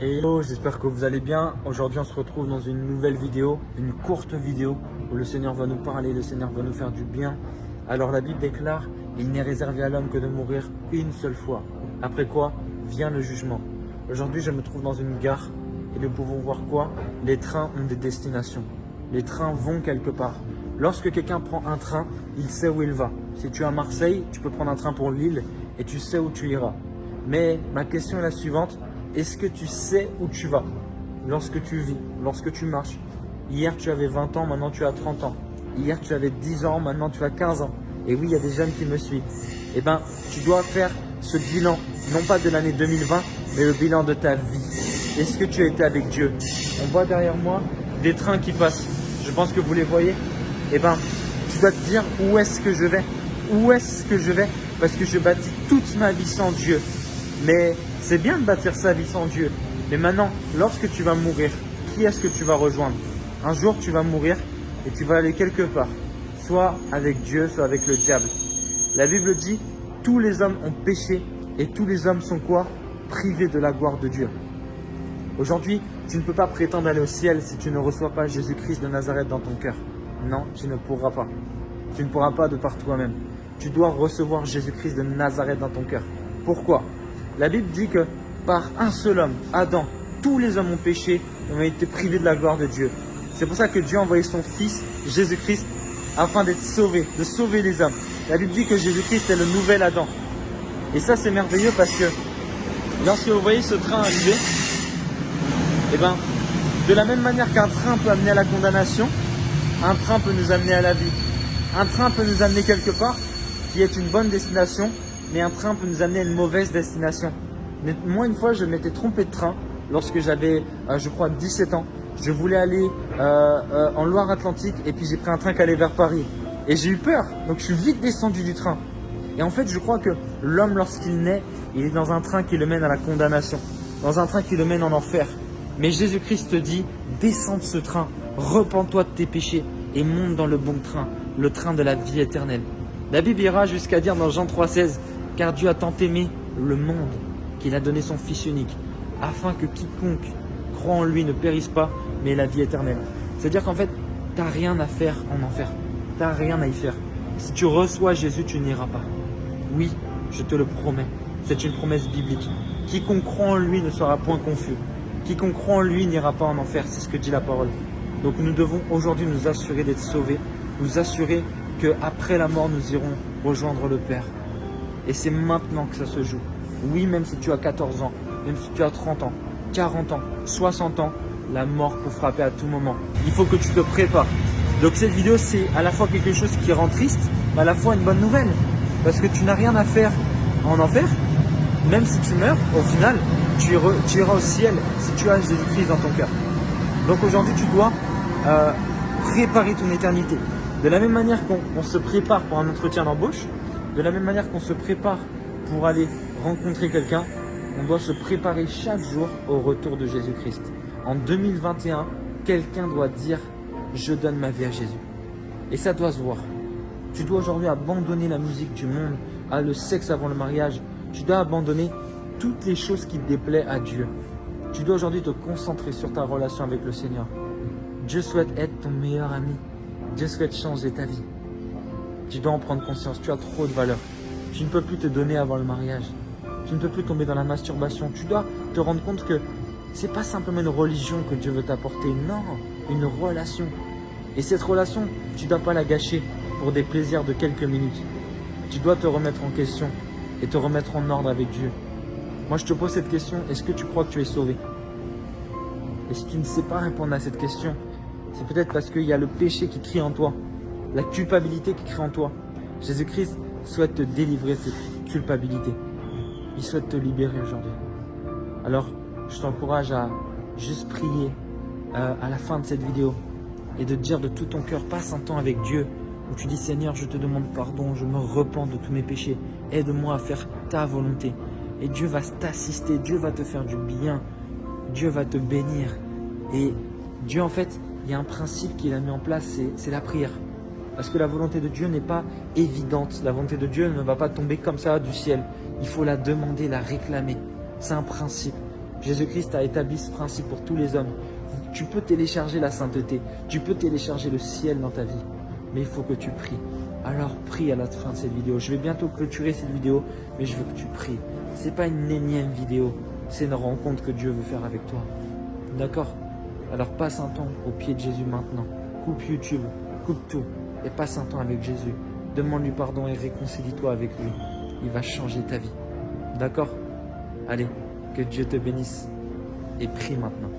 Hello, j'espère que vous allez bien. Aujourd'hui, on se retrouve dans une nouvelle vidéo, une courte vidéo où le Seigneur va nous parler, le Seigneur va nous faire du bien. Alors la Bible déclare, il n'est réservé à l'homme que de mourir une seule fois. Après quoi vient le jugement. Aujourd'hui, je me trouve dans une gare et nous pouvons voir quoi? Les trains ont des destinations. Les trains vont quelque part. Lorsque quelqu'un prend un train, il sait où il va. Si tu es à Marseille, tu peux prendre un train pour Lille et tu sais où tu iras. Mais ma question est la suivante. Est-ce que tu sais où tu vas lorsque tu vis, lorsque tu marches? Hier, tu avais 20 ans, maintenant tu as 30 ans. Hier, tu avais 10 ans, maintenant tu as 15 ans. Et oui, il y a des jeunes qui me suivent. Eh bien, tu dois faire ce bilan, non pas de l'année 2020, mais le bilan de ta vie. Est-ce que tu as été avec Dieu? On voit derrière moi des trains qui passent. Je pense que vous les voyez. Eh bien, tu dois te dire où est-ce que je vais? Où est-ce que je vais? Parce que je bâtis toute ma vie sans Dieu. Mais c'est bien de bâtir sa vie sans Dieu. Mais maintenant, lorsque tu vas mourir, qui est-ce que tu vas rejoindre? Un jour, tu vas mourir et tu vas aller quelque part. Soit avec Dieu, soit avec le diable. La Bible dit, tous les hommes ont péché et tous les hommes sont quoi? Privés de la gloire de Dieu. Aujourd'hui, tu ne peux pas prétendre aller au ciel si tu ne reçois pas Jésus-Christ de Nazareth dans ton cœur. Non, tu ne pourras pas. Tu ne pourras pas de par toi-même. Tu dois recevoir Jésus-Christ de Nazareth dans ton cœur. Pourquoi? La Bible dit que par un seul homme, Adam, tous les hommes ont péché et ont été privés de la gloire de Dieu. C'est pour ça que Dieu a envoyé son Fils, Jésus-Christ, afin d'être sauvé, de sauver les hommes. La Bible dit que Jésus-Christ est le nouvel Adam. Et ça, c'est merveilleux parce que lorsque vous voyez ce train arriver, eh ben, de la même manière qu'un train peut amener à la condamnation, un train peut nous amener à la vie. Un train peut nous amener quelque part qui est une bonne destination, mais un train peut nous amener à une mauvaise destination. Mais moi, une fois, je m'étais trompé de train lorsque j'avais, je crois, 17 ans. Je voulais aller en Loire-Atlantique et puis j'ai pris un train qui allait vers Paris. Et j'ai eu peur, donc je suis vite descendu du train. Et en fait, je crois que l'homme, lorsqu'il naît, il est dans un train qui le mène à la condamnation, dans un train qui le mène en enfer. Mais Jésus-Christ te dit, descends de ce train, repens-toi de tes péchés et monte dans le bon train, le train de la vie éternelle. La Bible ira jusqu'à dire dans Jean 3,16, car Dieu a tant aimé le monde qu'il a donné son Fils unique, afin que quiconque croit en lui ne périsse pas, mais ait la vie éternelle. C'est-à-dire qu'en fait, tu n'as rien à faire en enfer. Tu n'as rien à y faire. Si tu reçois Jésus, tu n'iras pas. Oui, je te le promets. C'est une promesse biblique. Quiconque croit en lui ne sera point confus. Quiconque croit en lui n'ira pas en enfer. C'est ce que dit la parole. Donc nous devons aujourd'hui nous assurer d'être sauvés. Nous assurer qu'après la mort, nous irons rejoindre le Père. Et c'est maintenant que ça se joue. Oui, même si tu as 14 ans, même si tu as 30 ans, 40 ans, 60 ans, la mort peut frapper à tout moment. Il faut que tu te prépares. Donc cette vidéo, c'est à la fois quelque chose qui rend triste, mais à la fois une bonne nouvelle. Parce que tu n'as rien à faire en enfer. Même si tu meurs, au final, tu iras au ciel si tu as Jésus-Christ dans ton cœur. Donc aujourd'hui, tu dois préparer ton éternité. De la même manière qu'on se prépare pour un entretien d'embauche, de la même manière qu'on se prépare pour aller rencontrer quelqu'un, on doit se préparer chaque jour au retour de Jésus-Christ. En 2021, quelqu'un doit dire « Je donne ma vie à Jésus ». Et ça doit se voir. Tu dois aujourd'hui abandonner la musique du monde, le sexe avant le mariage. Tu dois abandonner toutes les choses qui déplaisent à Dieu. Tu dois aujourd'hui te concentrer sur ta relation avec le Seigneur. Dieu souhaite être ton meilleur ami. Dieu souhaite changer ta vie. Tu dois en prendre conscience. Tu as trop de valeur. Tu ne peux plus te donner avant le mariage. Tu ne peux plus tomber dans la masturbation. Tu dois te rendre compte que ce n'est pas simplement une religion que Dieu veut t'apporter. Non, une relation. Et cette relation, tu ne dois pas la gâcher pour des plaisirs de quelques minutes. Tu dois te remettre en question et te remettre en ordre avec Dieu. Moi, je te pose cette question. Est-ce que tu crois que tu es sauvé? Et si tu ne sais pas répondre à cette question, c'est peut-être parce qu'il y a le péché qui crie en toi, la culpabilité qui crie en toi. Jésus-Christ souhaite te délivrer de cette culpabilité. Il souhaite te libérer aujourd'hui. Alors, je t'encourage à juste prier à la fin de cette vidéo et de dire de tout ton cœur, passe un temps avec Dieu où tu dis Seigneur, je te demande pardon, je me repens de tous mes péchés. Aide-moi à faire ta volonté. Et Dieu va t'assister, Dieu va te faire du bien, Dieu va te bénir. Et Dieu, en fait, il y a un principe qu'il a mis en place, c'est la prière. Parce que la volonté de Dieu n'est pas évidente. La volonté de Dieu ne va pas tomber comme ça du ciel. Il faut la demander, la réclamer. C'est un principe. Jésus-Christ a établi ce principe pour tous les hommes. Tu peux télécharger la sainteté, tu peux télécharger le ciel dans ta vie, mais il faut que tu pries. Alors prie à la fin de cette vidéo. Je vais bientôt clôturer cette vidéo, mais je veux que tu pries. C'est pas une énième vidéo, c'est une rencontre que Dieu veut faire avec toi. D'accord? Alors passe un temps au pied de Jésus maintenant. Coupe YouTube, coupe tout et passe un temps avec Jésus. Demande-lui pardon et réconcilie-toi avec lui. Il va changer ta vie. D'accord? Allez, que Dieu te bénisse et prie maintenant.